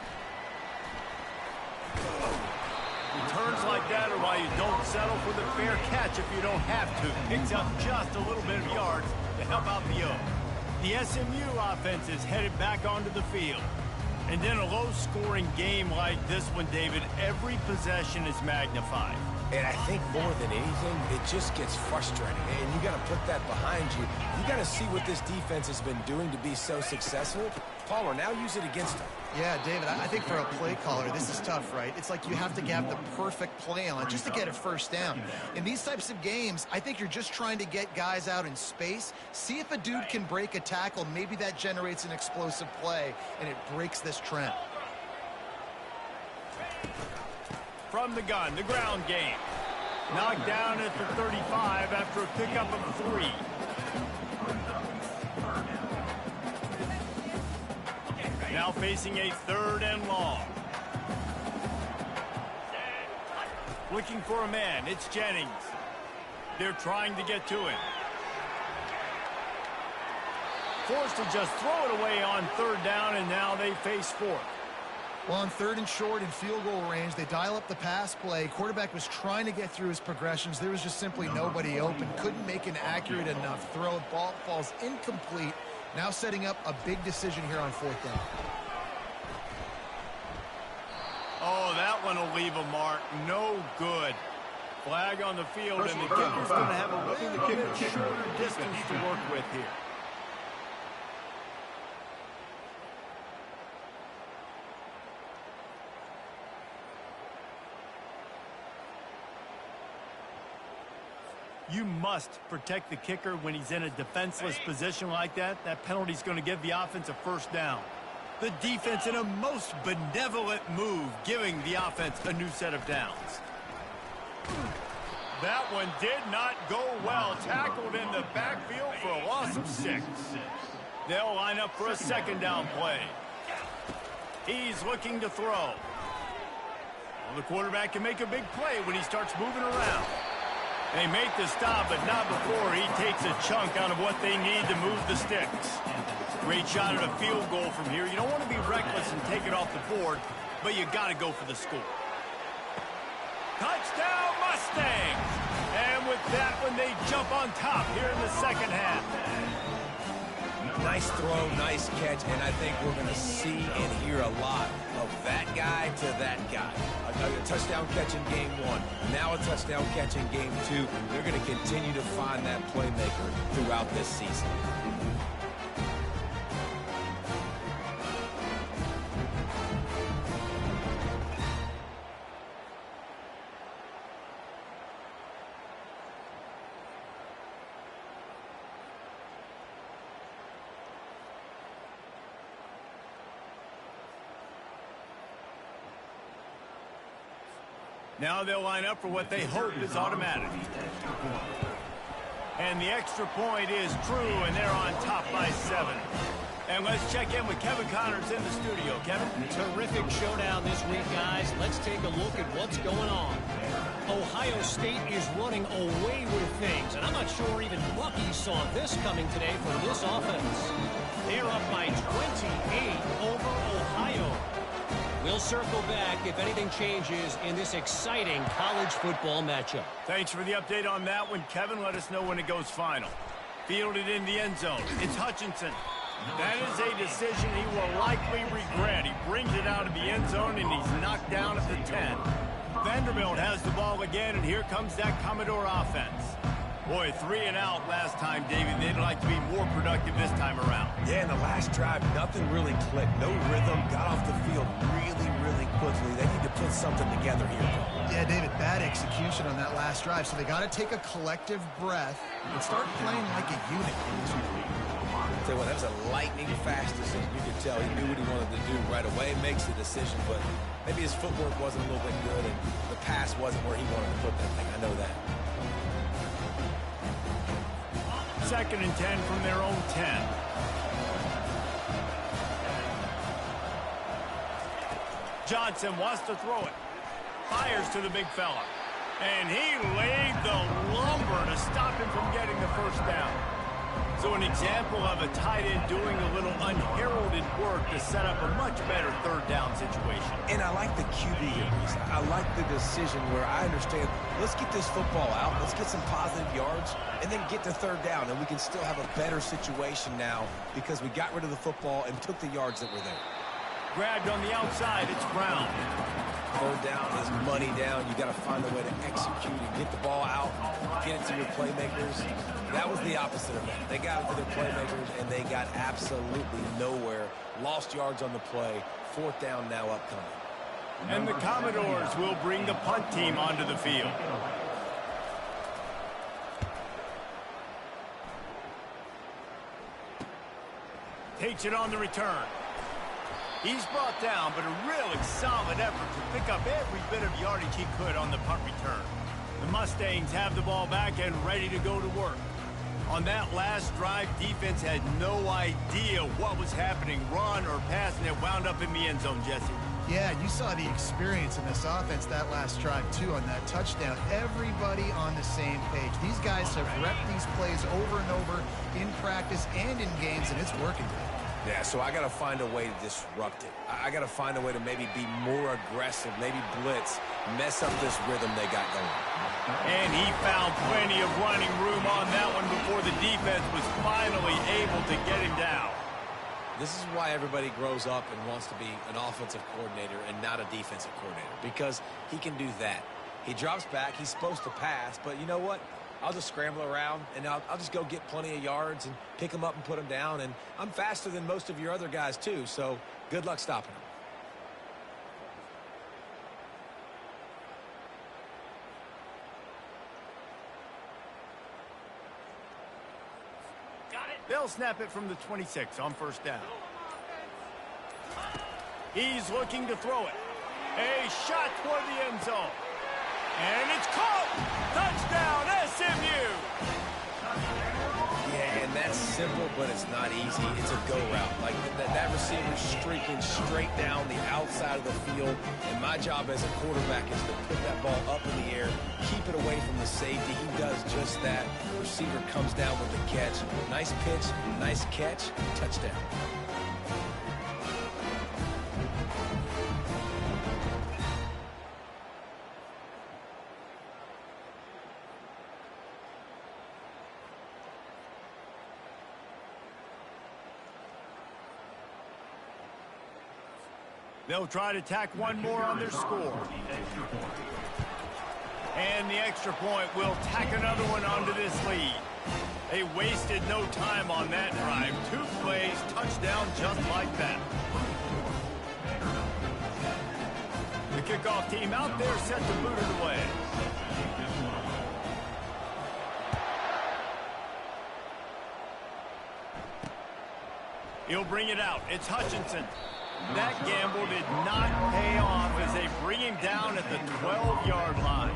Returns like that are why you don't settle for the fair catch if you don't have to. Picks up just a little bit of yards to help out the O. The SMU offense is headed back onto the field. And in a low-scoring game like this one, David, every possession is magnified. And I think more than anything, it just gets frustrating. And you got to put that behind you. You got to see what this defense has been doing to be so successful. Palmer, now use it against them. Yeah, David, I think for a play caller, this is tough, right? It's like you have to have the perfect play on just to get a first down. In these types of games, I think you're just trying to get guys out in space, see if a dude can break a tackle. Maybe that generates an explosive play, and it breaks this trend. From the gun, the ground game. Knocked down at the 35 after a pickup of 3. Now facing a 3rd and long. Looking for a man. It's Jennings. They're trying to get to him. Forced to just throw it away on 3rd down, and now they face 4th. Well, on 3rd and short in field goal range, they dial up the pass play. Quarterback was trying to get through his progressions. There was just simply nobody open. Couldn't make an accurate enough throw. Ball falls incomplete. Now setting up a big decision here on 4th down. Oh, that one will leave a mark. No good. Flag on the field, and the kicker's going to have a little bit shorter distance to work with here. You must protect the kicker when he's in a defenseless position like that. That penalty's going to give the offense a first down. The defense in a most benevolent move, giving the offense a new set of downs. That one did not go well. Tackled in the backfield for a loss of 6. They'll line up for a 2nd down play. He's looking to throw. Well, the quarterback can make a big play when he starts moving around. They make the stop, but not before he takes a chunk out of what they need to move the sticks. Great shot at a field goal from here. You don't want to be reckless and take it off the board, but you got to go for the score. Touchdown Mustangs! And with with that when they jump on top here in the second half. Nice throw, nice catch, and I think we're going to see and hear a lot of that guy to that guy. A touchdown catch in game 1, now a touchdown catch in game 2. They're going to continue to find that playmaker throughout this season. Now they'll line up for what they hope is automatic. And the extra point is true, and they're on top by 7. And let's check in with Kevin Connors in the studio. Kevin? Terrific showdown this week, guys. Let's take a look at what's going on. Ohio State is running away with things, and I'm not sure even Bucky saw this coming today from this offense. They're up by 28 over Ohio. We'll circle back if anything changes in this exciting college football matchup. Thanks for the update on that one, Kevin. Let us know when it goes final. Fielded in the end zone. It's Hutchinson. That is a decision he will likely regret. He brings it out of the end zone, and he's knocked down at the 10. Vanderbilt has the ball again, and here comes that Commodore offense. Boy, 3 and out last time, David. They'd like to be more productive this time around. Yeah, in the last drive, nothing really clicked. No rhythm. Got off the field really quickly. They need to put something together here. Yeah, David, bad execution on that last drive. So they got to take a collective breath and start playing like a unit. Tell you what, that was a lightning-fast decision. You could tell he knew what he wanted to do right away. Makes the decision, but maybe his footwork wasn't a little bit good, and the pass wasn't where he wanted to put that thing. I know that. 2nd and 10 from their own 10. Johnson wants to throw it. Fires to the big fella. And he laid the lumber to stop him from getting the first down. So an example of a tight end doing a little unheralded work to set up a much better 3rd down situation. And I like the QB here, Reese. I like the decision where I understand, let's get this football out, let's get some positive yards, and then get to 3rd down, and we can still have a better situation now because we got rid of the football and took the yards that were there. Grabbed on the outside, it's Brown. 3rd down is money down. You got to find a way to execute and get the ball out, get it to your playmakers. That was the opposite of that. They got it to their playmakers, and they got absolutely nowhere. Lost yards on the play. 4th down now upcoming. And the Commodores will bring the punt team onto the field. Takes it on the return. He's brought down, but a really solid effort to pick up every bit of yardage he could on the punt return. The Mustangs have the ball back and ready to go to work. On that last drive, defense had no idea what was happening, run or pass, and it wound up in the end zone, Jesse. Yeah, you saw the experience in this offense that last drive, too, on that touchdown. Everybody on the same page. These guys have repped these plays over and over in practice and in games, and it's working. Yeah, so I got to find a way to disrupt it. I got to find a way to maybe be more aggressive, maybe blitz, mess up this rhythm they got going. And he found plenty of running room on that one before the defense was finally able to get him down. This is why everybody grows up and wants to be an offensive coordinator and not a defensive coordinator, because he can do that. He drops back, he's supposed to pass, but you know what? I'll just scramble around, and I'll just go get plenty of yards and pick them up and put them down. And I'm faster than most of your other guys, too, so good luck stopping them. They'll snap it from the 26 on 1st down. He's looking to throw it. A shot toward the end zone. And it's caught! Touchdown, SMU! Yeah, and that's simple, but it's not easy. It's a go route. Like, that receiver's streaking straight down the outside of the field, and my job as a quarterback is to put that ball up in the air, keep it away from the safety. He does just that. The receiver comes down with the catch. Nice pitch, nice catch, touchdown. They'll try to tack one more on their score. And the extra point will tack another one onto this lead. They wasted no time on that drive. 2 plays, touchdown just like that. The kickoff team out there set to boot it away. He'll bring it out. It's Hutchinson. That gamble did not pay off as they bring him down at the 12-yard line.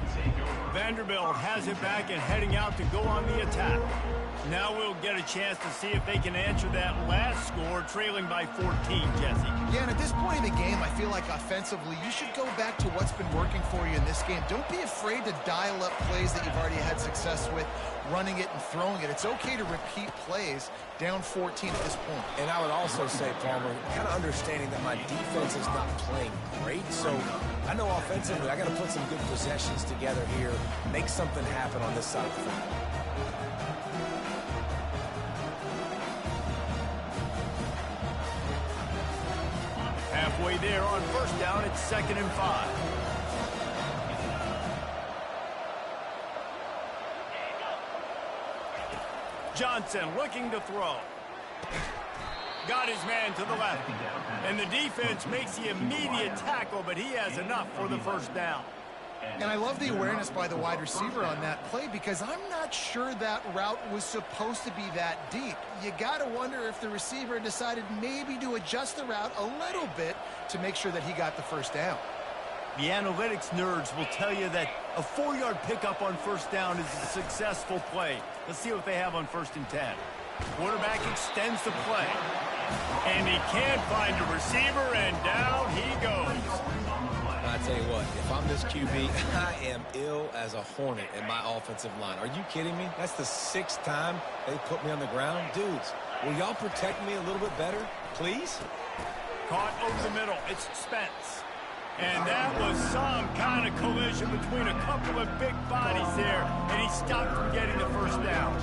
Vanderbilt has it back and heading out to go on the attack. Now we'll get a chance to see if they can answer that last score, trailing by 14, Jesse. Yeah, and at this point in the game, I feel like offensively, you should go back to what's been working for you in this game. Don't be afraid to dial up plays that you've already had success with, running it and throwing it. It's okay to repeat plays down 14 at this point. And I would also say, Palmer, kind of understanding that my defense is not playing great, so I know offensively I got to put some good possessions together here, make something happen on this side of the field. Halfway there on first down, it's 2nd and 5. Johnson looking to throw. Got his man to the left. And the defense makes the immediate tackle, but he has enough for the first down. And I love the awareness by the wide receiver on that play because I'm not sure that route was supposed to be that deep. You got to wonder if the receiver decided maybe to adjust the route a little bit to make sure that he got the first down. The analytics nerds will tell you that a 4-yard pickup on first down is a successful play. Let's see what they have on 1st and 10. Quarterback extends the play. And he can't find a receiver, and down he goes. I tell you what, if I'm this QB, I am ill as a hornet in my offensive line. Are you kidding me? That's the 6th time they put me on the ground. Dudes, will y'all protect me a little bit better, please? Caught over the middle. It's Spence. And that was some kind of collision between a couple of big bodies there, and he stopped from getting the first down.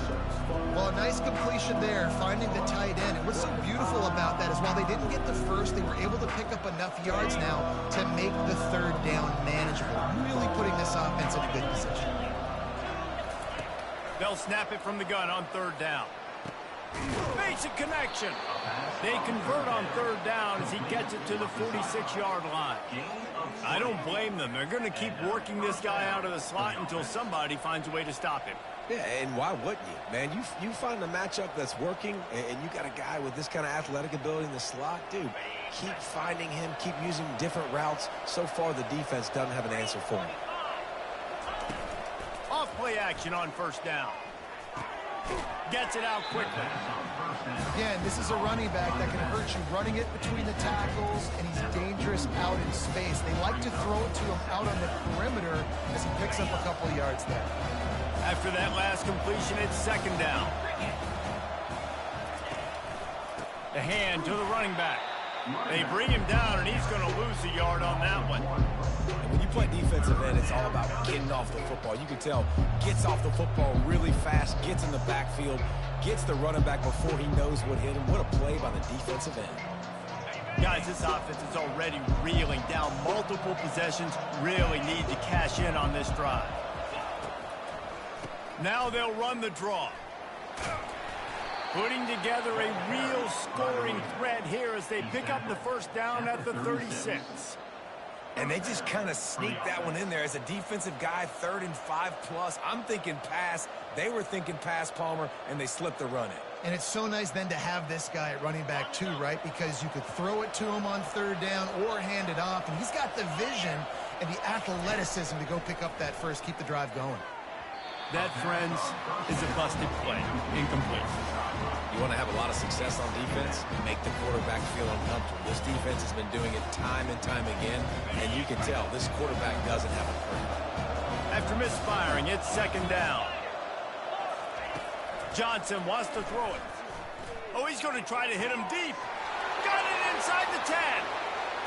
Well, a nice completion there, finding the tight end. And what's so beautiful about that is while they didn't get the first, they were able to pick up enough yards now to make the 3rd down manageable, really putting this offense in a good position. They'll snap it from the gun on 3rd down. Basic connection. They convert on 3rd down as he gets it to the 46-yard line. I don't blame them. They're going to keep working this guy out of the slot until somebody finds a way to stop him. Yeah, and why wouldn't you? Man, you find a matchup that's working, and you got a guy with this kind of athletic ability in the slot, dude, keep finding him, keep using different routes. So far, the defense doesn't have an answer for him. Off play action on 1st down. Gets it out quickly. Again, this is a running back that can hurt you running it between the tackles, and he's dangerous out in space. They like to throw it to him out on the perimeter as he picks up a couple of yards there. After that last completion, it's 2nd down. The hand to the running back. They bring him down, and he's going to lose a yard on that one. And when you play defensive end, it's all about getting off the football. You can tell, gets off the football really fast, gets in the backfield, gets the running back before he knows what hit him. What a play by the defensive end. Guys, this offense is already reeling down multiple possessions. Really need to cash in on this drive. Now they'll run the draw. Putting together a real scoring threat here as they pick up the first down at the 36. And they just kind of sneaked that one in there as a defensive guy, 3rd and 5+. I'm thinking pass. They were thinking pass, Palmer, and they slipped the run in. And it's so nice then to have this guy at running back too, right? Because you could throw it to him on 3rd down or hand it off. And he's got the vision and the athleticism to go pick up that first, keep the drive going. That, friends, is a busted play. Incomplete. You want to have a lot of success on defense? Make the quarterback feel uncomfortable. This defense has been doing it time and time again, and you can tell this quarterback doesn't have a curve. After misfiring, it's 2nd down. Johnson wants to throw it. Oh, he's going to try to hit him deep. Got it inside the 10.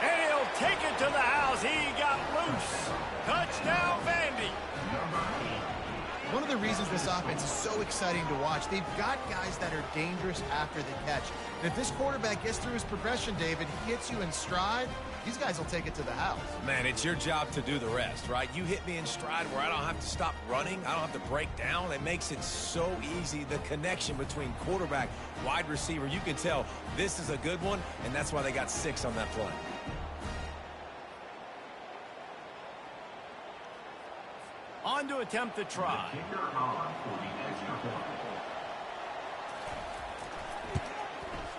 And he'll take it to the house. He got loose. Touchdown, Vandy. One of the reasons this offense is so exciting to watch, they've got guys that are dangerous after the catch. And if this quarterback gets through his progression, David, he hits you in stride, these guys will take it to the house. Man, it's your job to do the rest, right? You hit me in stride where I don't have to stop running. I don't have to break down. It makes it so easy. The connection between quarterback, wide receiver, you can tell this is a good one, and that's why they got 6 on that play. On to attempt the try.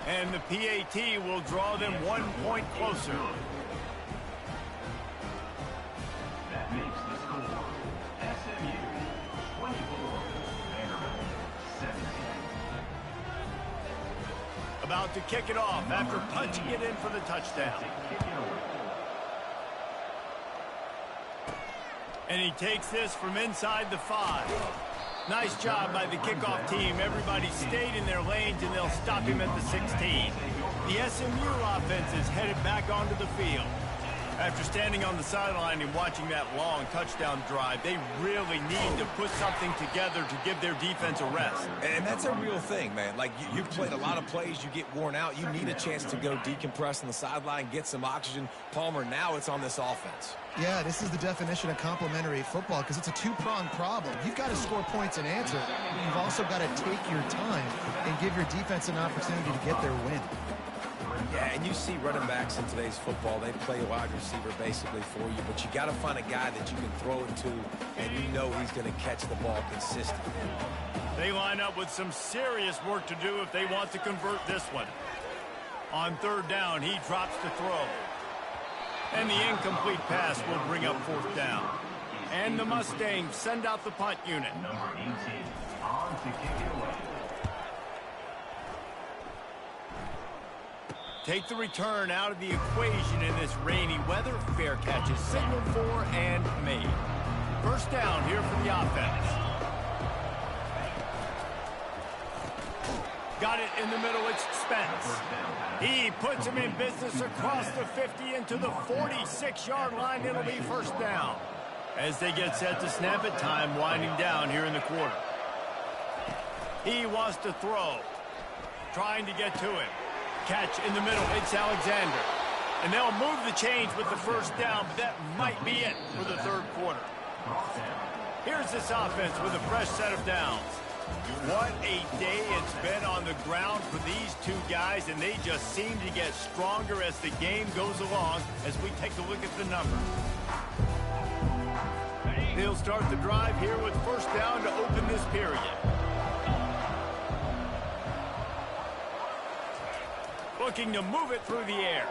And the PAT will draw them 1 point closer. That makes the score SMU 24, Vanderbilt 17. About to kick it off after punching it in for the touchdown. And he takes this from inside the 5. Nice job by the kickoff team. Everybody stayed in their lanes, and they'll stop him at the 16. The SMU offense is headed back onto the field. After standing on the sideline and watching that long touchdown drive, they really need to put something together to give their defense a rest. And that's a real thing, man. Like, you've played a lot of plays, you get worn out. You need a chance to go decompress on the sideline, get some oxygen. Palmer, now it's on this offense. Yeah, this is the definition of complementary football because it's a two-pronged problem. You've got to score points and answer. You've also got to take your time and give your defense an opportunity to get their win. Yeah, and you see running backs in today's football, they play a wide receiver basically for you, but you got to find a guy that you can throw it to, and you know he's going to catch the ball consistently. They line up with some serious work to do if they want to convert this one. On 3rd down, he drops the throw. And the incomplete pass will bring up 4th down. And the Mustangs send out the punt unit. Number 18 on to kick it away. Take the return out of the equation in this rainy weather. Fair catch is signaled for and made. 1st down here for the offense. Got it in the middle. It's Spence. He puts him in business across the 50 into the 46-yard line. It'll be 1st down. As they get set to snap it, time winding down here in the quarter. He wants to throw. Trying to get to him. Catch in the middle. It's Alexander. And they'll move the chains with the 1st down, but that might be it for the 3rd quarter. Here's this offense with a fresh set of downs. What a day it's been on the ground for these 2 guys, and they just seem to get stronger as the game goes along as we take a look at the numbers. They'll start the drive here with 1st down to open this period. Looking to move it through the air.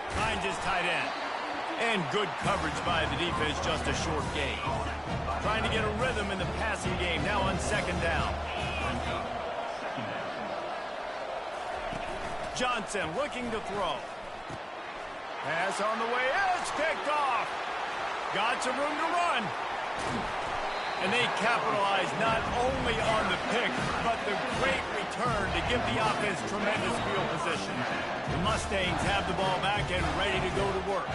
Finds his tight end. And good coverage by the defense, just a short gain. Trying to get a rhythm in the passing game, now on 2nd down. Johnson looking to throw. Pass on the way, it's picked off. Got some room to run. And they capitalize not only on the pick, but the great return to give the offense tremendous field position. The Mustangs have the ball back and ready to go to work.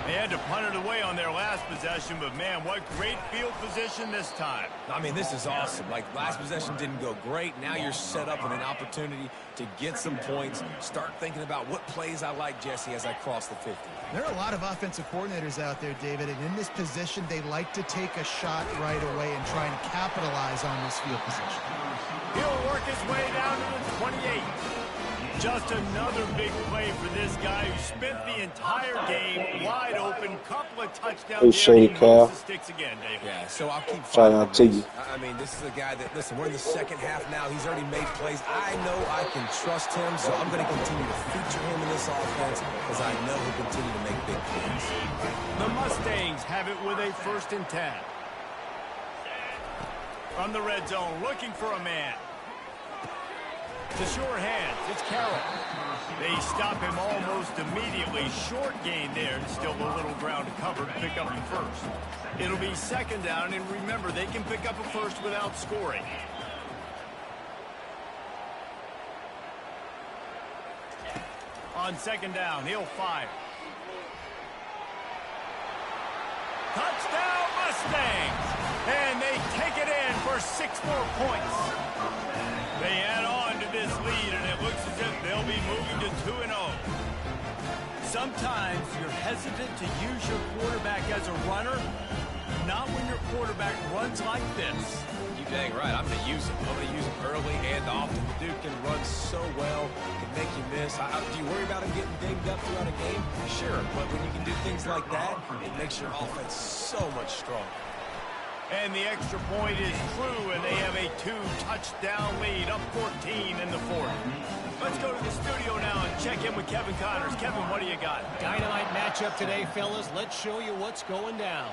They had to punt it away on their last possession, but man, what great field position this time. I mean, this is awesome. Like, last possession didn't go great. Now you're set up with an opportunity to get some points. Start thinking about what plays I like, Jesse, as I cross the 50. There are a lot of offensive coordinators out there, David, and in this position, they like to take a shot right away and try and capitalize on this field position. He'll work his way down to the 28. Just another big play for this guy who spent the entire game wide open. Couple of touchdowns. Shady Cal. Sticks again, David. Yeah, so I'll keep Shout out to you. I mean, this is a guy that, listen, we're in the 2nd half now. He's already made plays. I know I can trust him, so I'm going to continue to feature him in this offense because I know he'll continue to make big plays. The Mustangs have it with a 1st and 10. From the red zone, looking for a man. The sure hands, it's Carroll. They stop him almost immediately. Short gain there, still a little ground to cover to pick up the 1st. It'll be 2nd down, and remember, they can pick up a 1st without scoring. On 2nd down, he'll fire. Touchdown Mustangs! And they take it in for 6 more points. They add on to this lead, and it looks as if they'll be moving to 2-0. Sometimes you're hesitant to use your quarterback as a runner, not when your quarterback runs like this. You dang right. I'm going to use him. I'm going to use him early and often. The dude can run so well, can make you miss. Do you worry about him getting dinged up throughout a game? Sure, but when you can do things like that, it makes your offense so much stronger. And the extra point is true, and they have a 2-touchdown lead, up 14 in the fourth. Let's go to the studio now and check in with Kevin Connors. Kevin, what do you got? Dynamite matchup today, fellas. Let's show you what's going down.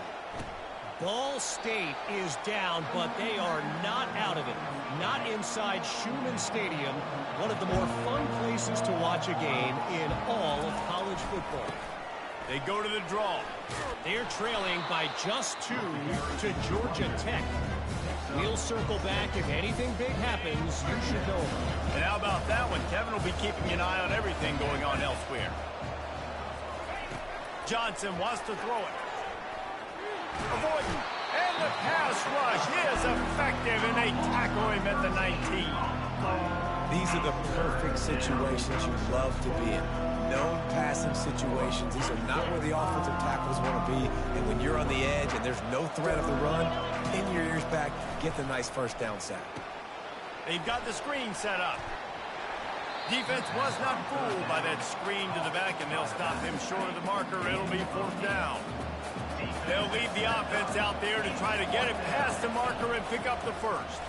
Ball State is down, but they are not out of it. Not inside Schumann Stadium, one of the more fun places to watch a game in all of college football. They go to the draw. They're trailing by just 2 to Georgia Tech. We'll circle back. If anything big happens, you should know about it. And how about that one? Kevin will be keeping an eye on everything going on elsewhere. Johnson wants to throw it. Avoiding. And the pass rush is effective, and they tackle him at the 19. These are the perfect situations you love to be in. Known passing situations. These are not where the offensive tackles want to be. And when you're on the edge and there's no threat of the run, pin your ears back, get the nice first down sack. They've got the screen set up. Defense was not fooled by that screen to the back, and they'll stop him short of the marker. It'll be 4th down. They'll leave the offense out there to try to get it past the marker and pick up the first.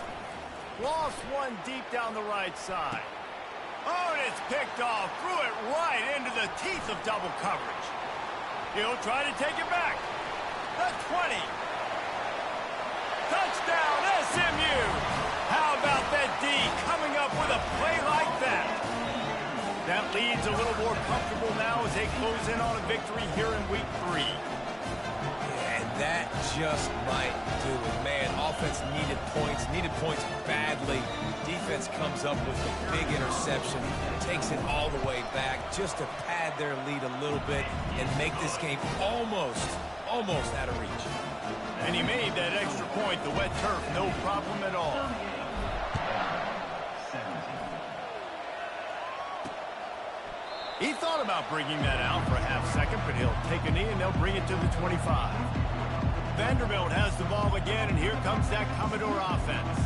Lost one deep down the right side. Oh, and it's picked off. Threw it right into the teeth of double coverage. He'll try to take it back. The 20. Touchdown, SMU. How about that D coming up with a play like that? That lead's a little more comfortable now as they close in on a victory here in week 3. And that just might do it. Man, offense needed points badly. Defense comes up with a big interception, takes it all the way back just to pad their lead a little bit and make this game almost out of reach. And he made that extra point, the wet turf, no problem at all. He thought about bringing that out for a half second, but he'll take a knee and they'll bring it to the 25. Vanderbilt has the ball again, and here comes that Commodore offense.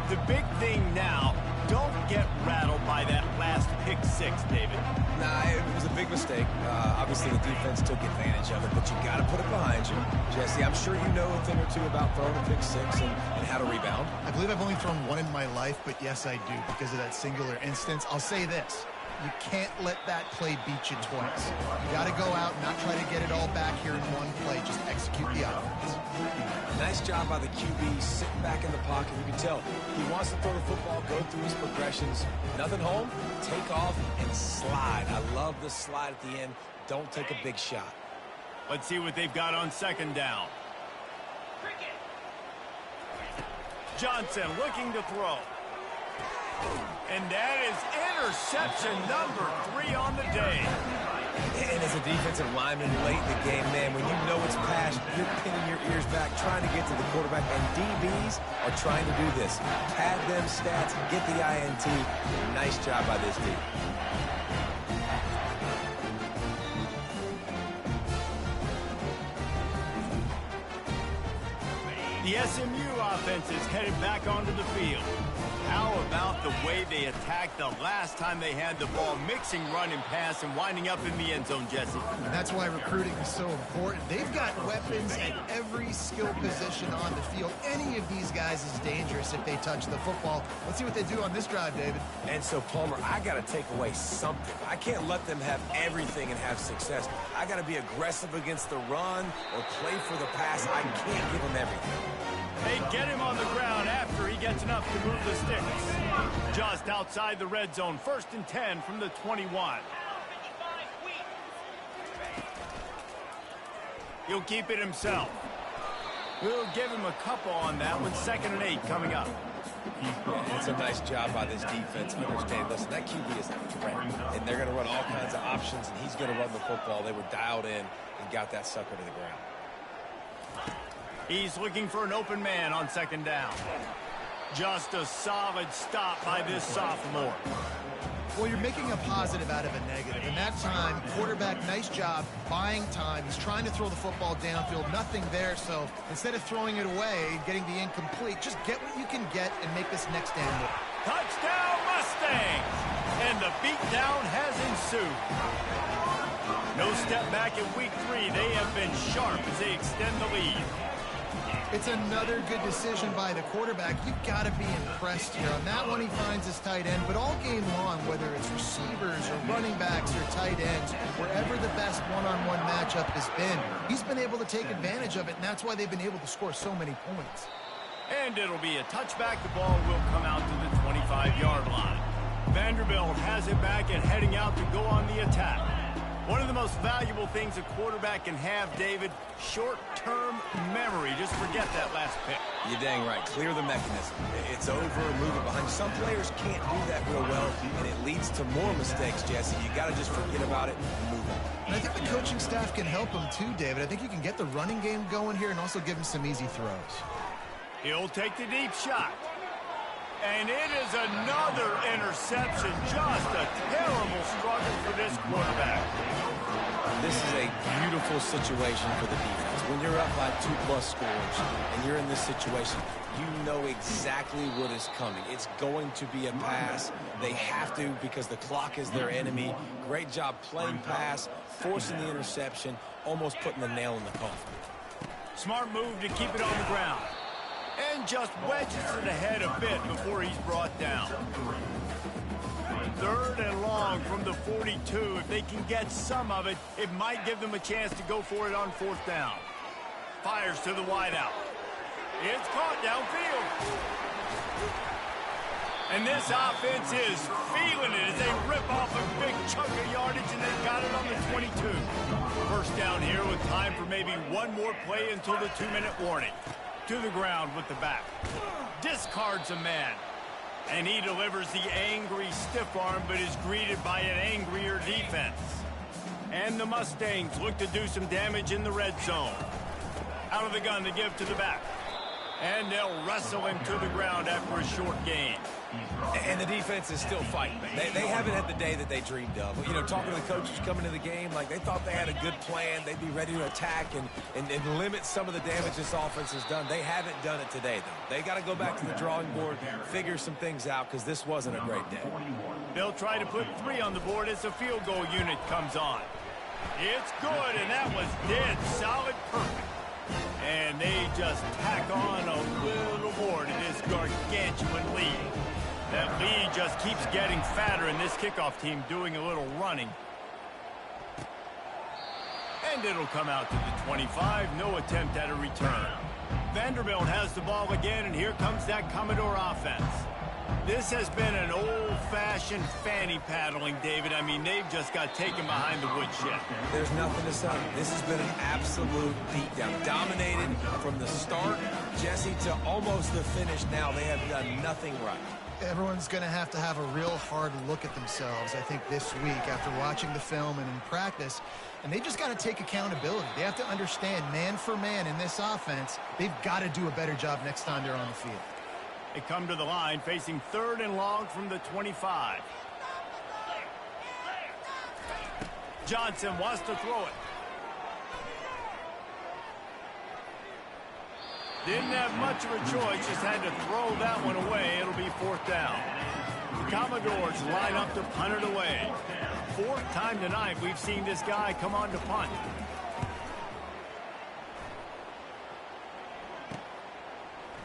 The big thing now, don't get rattled by that last pick 6, David. Nah, it was a big mistake. Obviously, the defense took advantage of it, but you got to put it behind you. Jesse, I'm sure you know a thing or two about throwing a pick 6 and how to rebound. I believe I've only thrown one in my life, but yes, I do because of that singular instance. I'll say this. You can't let that play beat you twice. You got to go out and not try to get it all back here in one play. Just execute the offense. Nice job by the QB, sitting back in the pocket. You can tell he wants to throw the football, go through his progressions. Nothing home, take off, and slide. I love the slide at the end. Don't take a big shot. Let's see what they've got on 2nd down. Johnson looking to throw. And that is interception number 3 on the day. And as a defensive lineman late in the game, man, when you know it's passed, you're pinning your ears back, trying to get to the quarterback. And DBs are trying to do this. Pad them stats, get the INT. Nice job by this D. The SMU offense is headed back onto the field. How about the way they attacked the last time they had the ball, mixing run and pass and winding up in the end zone, Jesse? And that's why recruiting is so important. They've got weapons at every skill position on the field. Any of these guys is dangerous if they touch the football. Let's see what they do on this drive, David. And so, Palmer, I got to take away something. I can't let them have everything and have success. I got to be aggressive against the run or play for the pass. I can't give them everything. They get him on the ground after he gets enough to move the sticks. Just outside the red zone, 1st and 10 from the 21. He'll keep it himself. We'll give him a couple on that one. 2nd and 8 coming up. It's a nice job by this defense. Understand, listen, that QB is a threat, and they're going to run all kinds of options, and he's going to run the football. They were dialed in and got that sucker to the ground. He's looking for an open man on 2nd down. Just a solid stop by this sophomore. Well, you're making a positive out of a negative. And that time, quarterback, nice job buying time. He's trying to throw the football downfield. Nothing there. So instead of throwing it away, getting the incomplete, just get what you can get and make this next down work. Touchdown Mustangs! And the beatdown has ensued. No step back in week 3. They have been sharp as they extend the lead. It's another good decision by the quarterback. You've got to be impressed here. On that one, he finds his tight end. But all game long, whether it's receivers or running backs or tight ends, wherever the best one-on-one matchup has been, he's been able to take advantage of it, and that's why they've been able to score so many points. And it'll be a touchback. The ball will come out to the 25-yard line. Vanderbilt has it back and heading out to go on the attack. One of the most valuable things a quarterback can have, David, short-term memory. Just forget that last pick. You're dang right. Clear the mechanism. It's over, move it behind. Some players can't do that real well, and it leads to more mistakes, Jesse. You got to just forget about it and move on. And I think the coaching staff can help him too, David. I think you can get the running game going here and also give him some easy throws. He'll take the deep shot. And it is another interception. Just a terrible struggle for this quarterback. This is a beautiful situation for the defense. When you're up by 2+ scores and you're in this situation, you know exactly what is coming. It's going to be a pass. They have to because the clock is their enemy. Great job playing pass, forcing the interception, almost putting the nail in the coffin. Smart move to keep it on the ground. And just wedges it ahead a bit before he's brought down. 3rd and long from the 42. If they can get some of it, it might give them a chance to go for it on 4th down. Fires to the wideout. It's caught downfield. And this offense is feeling it as they rip off a big chunk of yardage, and they've got it on the 22. 1st down here with time for maybe one more play until the 2-minute warning. To the ground with the back. Discards a man. And he delivers the angry stiff arm, but is greeted by an angrier defense. And the Mustangs look to do some damage in the red zone. Out of the gun to give to the back. And they'll wrestle him to the ground after a short gain. And the defense is still fighting. They haven't had the day that they dreamed of. You know, talking to the coaches coming to the game, like they thought they had a good plan. They'd be ready to attack and limit some of the damage this offense has done. They haven't done it today, though. They got to go back to the drawing board, figure some things out, because this wasn't a great day. They'll try to put 3 on the board as the field goal unit comes on. It's good, and that was dead solid perfect. And they just tack on a little more to this gargantuan lead. That lead just keeps getting fatter, and this kickoff team doing a little running. And it'll come out to the 25. No attempt at a return. Vanderbilt has the ball again, and here comes that Commodore offense. This has been an old-fashioned fanny paddling, David. I mean, they've just got taken behind the woodshed. There's nothing to say. This has been an absolute beatdown. Dominated from the start, Jesse, to almost the finish now. They have done nothing right. Everyone's going to have a real hard look at themselves, I think, this week after watching the film and in practice. And they just got to take accountability. They have to understand, man for man in this offense, they've got to do a better job next time they're on the field. They come to the line facing 3rd and long from the 25. Johnson wants to throw it. Didn't have much of a choice, just had to throw that one away. It'll be 4th down. The Commodores line up to punt it away. 4th time tonight we've seen this guy come on to punt.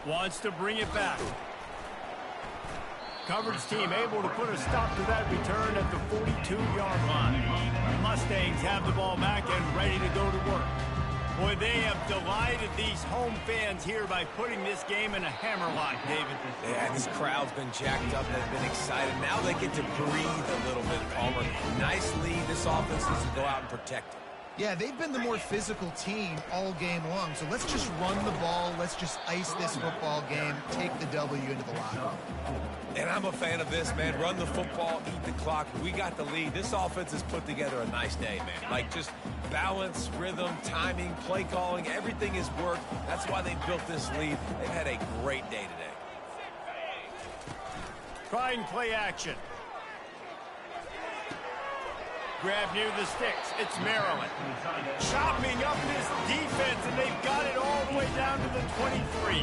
Wants to bring it back. Coverage team able to put a stop to that return at the 42-yard line. The Mustangs have the ball back and ready to go to work. Boy, they have delighted these home fans here by putting this game in a hammerlock, David. Yeah, this crowd's been jacked up. They've been excited. Now they get to breathe a little bit, Palmer. Nice lead. This offense needs to go out and protect it. Yeah, they've been the more physical team all game long. So let's just run the ball. Let's just ice this football game, take the W into the locker room. And I'm a fan of this, man. Run the football, eat the clock. We got the lead. This offense has put together a nice day, man. Like just balance, rhythm, timing, play calling, everything has worked. That's why they built this lead. They've had a great day today. Trying play action. Grab near the sticks. It's Maryland. Chopping up this defense, and they've got it all the way down to the 23.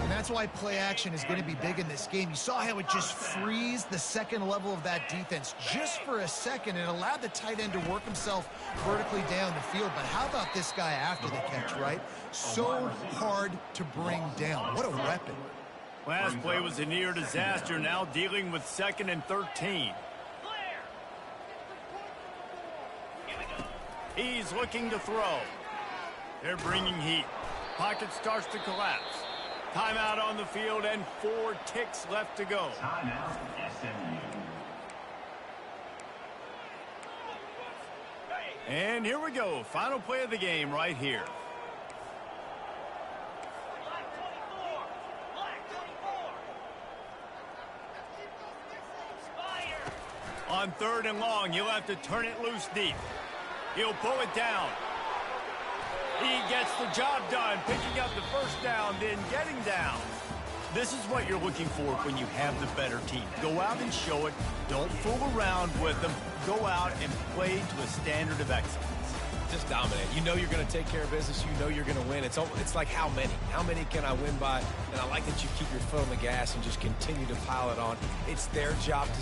And that's why play action is going to be big in this game. You saw how it just frees the second level of that defense just for a second and allowed the tight end to work himself vertically down the field. But how about this guy after the catch, right? So hard to bring down. What a weapon. Last play was a near disaster, now dealing with 2nd and 13. He's looking to throw. They're bringing heat. Pocket starts to collapse. Timeout on the field and 4 ticks left to go. Timeout, SMU. And here we go. Final play of the game right here. On 3rd and long, you'll have to turn it loose deep. He'll pull it down. He gets the job done, picking up the first down, then getting down. This is what you're looking for when you have the better team. Go out and show it. Don't fool around with them. Go out and play to a standard of excellence. Just dominate. You know you're going to take care of business. You know you're going to win. It's like how many? How many can I win by? And I like that you keep your foot on the gas and just continue to pile it on. It's their job to